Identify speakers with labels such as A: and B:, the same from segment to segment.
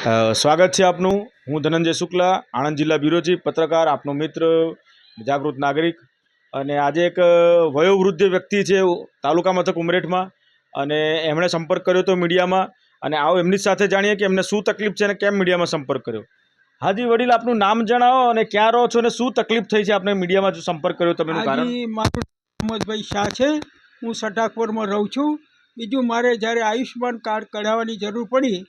A: સ્વાગત છે આપનું। હું ધનંજય શુક્લા, આણંદ જિલ્લા બ્યુરો ચીફ, પત્રકાર, આપનો મિત્ર, જાગૃત નાગરિક। અને આજે એક વયોવૃદ્ધ વ્યક્તિ છે તાલુકા મથક ઉમરેઠમાં, અને એમણે સંપર્ક કર્યો હતો મીડિયામાં। અને આવો એમની સાથે જાણીએ કે એમને શું તકલીફ છે અને કેમ મીડિયામાં સંપર્ક કર્યો। હાજી વડીલ, આપનું નામ જણાવો અને ક્યાં રહો છો અને શું તકલીફ થઈ છે આપને મીડિયામાં જો સંપર્ક કર્યો તમે? કારણ
B: મારું મોહમ્મદભાઈ શાહ છે, હું સટાકપુરમાં રહું છું। બીજું, મારે જ્યારે આયુષ્યમાન કાર્ડ કઢાવવાની જરૂર પડી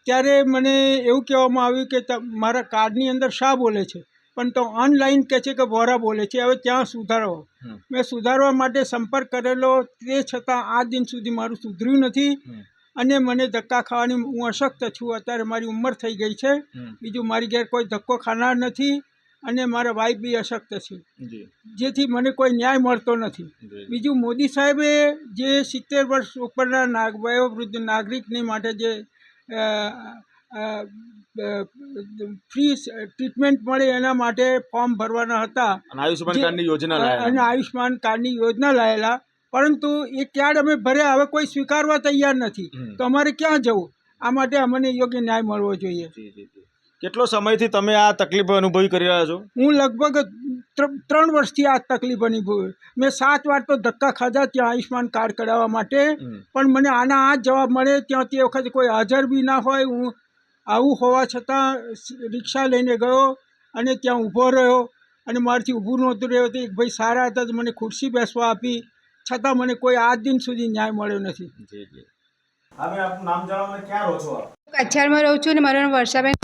B: ત્યારે મને એવું કહેવામાં આવ્યું કે મારા કાર્ડની અંદર શાહ બોલે છે, પણ તો ઓનલાઈન કહે છે કે વોરા બોલે છે। હવે ત્યાં સુધારો, મેં સુધારવા માટે સંપર્ક કરેલો, તે છતાં આ દિન સુધી મારું સુધર્યું નથી। અને મને ધક્કા ખાવાની, હું અશક્ત છું, અત્યારે મારી ઉંમર થઈ ગઈ છે। બીજું, મારી ઘેર કોઈ ધક્કો ખાનાર નથી અને મારા વાઈફ બી અશક્ત છે, જેથી મને કોઈ ન્યાય મળતો નથી। બીજું, મોદી સાહેબે જે 70 વર્ષ ઉપરના વયોવૃદ્ધ નાગરિકને માટે જે ફ્રી ટ્રીટમેન્ટ મળે એના માટે ફોર્મ ભરવાના હતા
A: અને આયુષ્યમાન કાર્ડની યોજના લાયેલા,
B: અને આયુષ્યમાન કાર્ડની યોજના લાયેલા, પરંતુ એ કાર્ડ અમે ભર્યા, હવે કોઈ સ્વીકારવા તૈયાર નથી, તો અમારે ક્યાં જવું? આ માટે અમને યોગ્ય ન્યાય મળવો જોઈએ।
A: કેટલો સમયથી તમે આ તકલીફ અનુભવી કરી રહ્યા છો?
B: હું લગભગ 3 વર્ષથી આ તકલીફ અનુભવી। મેં 7 વાર તો ધક્કા ખાધા ત્યાં આયુષ્યમાન કાર્ડ કઢાવવા માટે, પણ મને આના આ જવાબ મળે ત્યાં તે વખતે કોઈ હાજર બી ના હોય। હું આવું હોવા છતાં રિક્ષા લઈને ગયો અને ત્યાં ઊભો રહ્યો, અને મારાથી ઊભું નહોતું રહ્યો તો એક ભાઈ સારા હતા તો મને ખુરશી બેસવા આપી, છતાં મને કોઈ આજ દિન સુધી ન્યાય મળ્યો નથી।
A: હવે આપનું નામ જણાવો અને ક્યાં રહો છો આપ?
C: કચ્છારમાં રહું છું અને મારું નામ વર્ષાબેન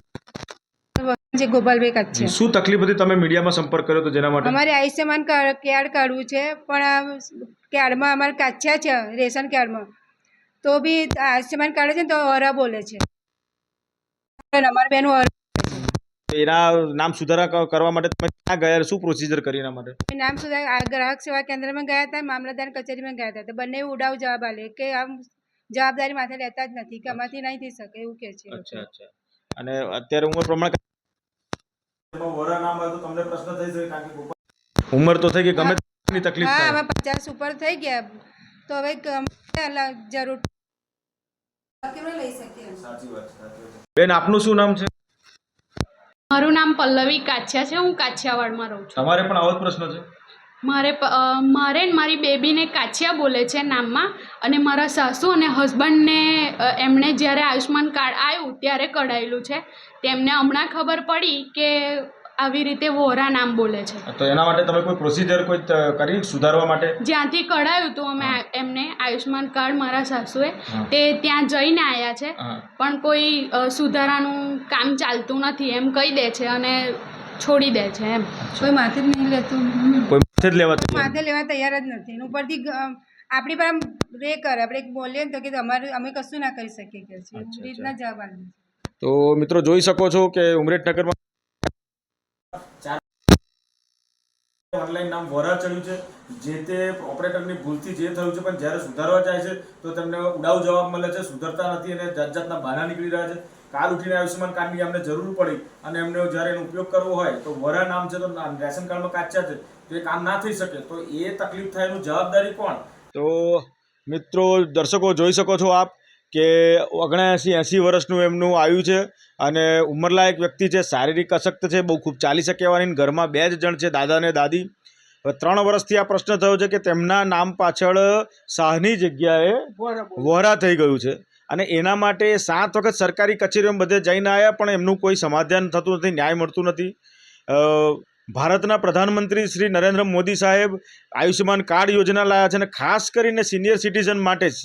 C: છે, ગોપાલભાઈ કચ્છ।
A: શું તકલીફ હતી, તમે મીડિયામાં સંપર્ક કર્યો તો જેના માટે?
C: અમારે આયુષ્યમાન કાર્ડ કાઢવું છે, પણ આ કાર્ડમાં અમારે કાચ્યા છે રેશન કાર્ડમાં, તો બી આયુષ્યમાન કાર્ડ છે ને તો ઓરા બોલે છે, અમારે બેન
A: એના નામ સુધારા કરવા માટે તમે ક્યાં ગયા, શું પ્રોસિજર કરી એના માટે?
C: નામ સુધારા ગ્રાહક સેવા કેન્દ્રમાં ગયા હતા, મામલતદાર કચેરીમાં ગયા હતા, તો બંને ઉડાવ જવાબ આલે કે આમ જવાબદારી માથે લેતા જ નથી, કે અમારથી નહીં થઈ શકે એવું કે છે।
A: અચ્છા અચ્છા। અને અત્યારે ઉંમર પ્રમાણે વરા નામ હોય તો તમને પ્રશ્ન થઈ શકે, કારણ કે ઉંમર તો થઈ ગઈ, ગમે તેની તકલીફ
C: હા,
A: થાય।
C: હવે 50 ઉપર થઈ ગયા, તો હવે જરૂર લઈ શકીએ।
A: સાચી વાત છે। બેન, આપનું શું નામ છે?
D: મારું નામ પલ્લવી કાછિયા છે, હું કાછિયાવાડમાં રહું છું।
A: તમારે પણ આવો જ પ્રશ્ન છે?
D: મારે મારી બેબીને કાછિયા બોલે છે નામમાં, અને મારા સાસુ અને હસબન્ડને એમણે જ્યારે આયુષ્યમાન કાર્ડ આવ્યું ત્યારે કઢાયેલું છે, તેમને હમણાં ખબર પડી કે આવી રીતે વોરા નામ બોલે છે,
A: તો એના માટે તમે કોઈ પ્રોસિજર કોઈ કરી સુધારવા માટે?
D: જ્યાંથી કઢાયું હતું અમે એમને આયુષ્યમાન કાર્ડ, મારા સાસુએ તે ત્યાં જઈને આવ્યા છે, પણ કોઈ સુધારાનું કામ ચાલતું નથી એમ કહી દે છે અને છોડી દે છે, એમ કોઈ માથે જ નહીં લેતું,
A: કોઈ
C: માથે લેવા તૈયાર જ નથી। ઉપરથી આપણી પર રે કરે, આપણે બોલીએ ને તો કે અમે કશું ના કરી શકીએ કે છે, એવી રીતના જવાબ આપે।
A: તો મિત્રો જોઈ શકો છો કે ઉમરેઠ નગરમાં ઓનલાઈન નામ વોરા ચડ્યું છે, જે તે ઓપરેટરની ભૂલથી જે થયું છે, પણ જ્યારે સુધારવા જાય છે તો તેમને ઉડાવ જવાબ મળે છે, સુધરતા નથી અને જાતના બહાના નીકળી રહ્યા છે। કાલ ઉઠીને આયુષ્યમાન કાર્ડની અમને જરૂર પડી અને એમને જ્યારે એનો ઉપયોગ કરવો હોય તો વરા નામ છે, તો રેશન કાર્ડમાં કાચ્યા છે, તો એ કામ ના થઈ શકે, તો એ તકલીફ થાય એનું જવાબદારી કોણ? તો મિત્રો, દર્શકો જોઈ શકો છો આપ કે 79-80 વર્ષનું એમનું આયુ છે, અને ઉંમરલાયક વ્યક્તિ છે, શારીરિક અશક્ત છે, બહુ ખૂબ ચાલી શકે એવા નહીં। ઘરમાં 2 જ જણ છે, દાદા અને દાદી। હવે 3 વર્ષથી આ પ્રશ્ન થયો છે કે તેમના નામ પાછળ શાહની જગ્યાએ વોરા થઈ ગયું છે, અને એના માટે 7 વખત સરકારી કચેરીઓમાં બધે જઈને આવ્યા, પણ એમનું કોઈ સમાધાન થતું નથી, ન્યાય મળતું નથી। ભારતના પ્રધાનમંત્રી શ્રી નરેન્દ્ર મોદી સાહેબ આયુષ્યમાન કાર્ડ યોજના લાવ્યા છે, અને ખાસ કરીને સિનિયર સિટીઝન માટે જ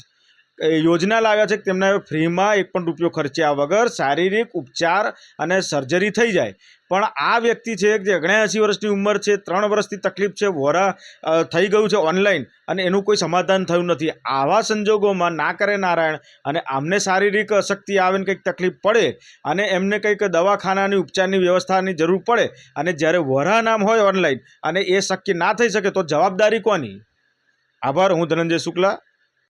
A: યોજના લાવ્યા છે કે તેમને ફ્રીમાં 1 પણ રૂપિયો ખર્ચ્યા વગર શારીરિક ઉપચાર અને સર્જરી થઈ જાય। પણ આ વ્યક્તિ છે જે 79 વર્ષની ઉંમર છે, 3 વર્ષથી તકલીફ છે, વોરા થઈ ગયું છે ઓનલાઈન, અને એનું કોઈ સમાધાન થયું નથી। આવા સંજોગોમાં ના કરે નારાયણ, અને આમને શારીરિક અશક્તિ આવે ને કંઈક તકલીફ પડે અને એમને કંઈક દવાખાનાની ઉપચારની વ્યવસ્થાની જરૂર પડે, અને જ્યારે વોરા નામ હોય ઓનલાઈન અને એ શક્ય ના થઈ શકે તો જવાબદારી કોની? આભાર। હું ધનંજય શુક્લા,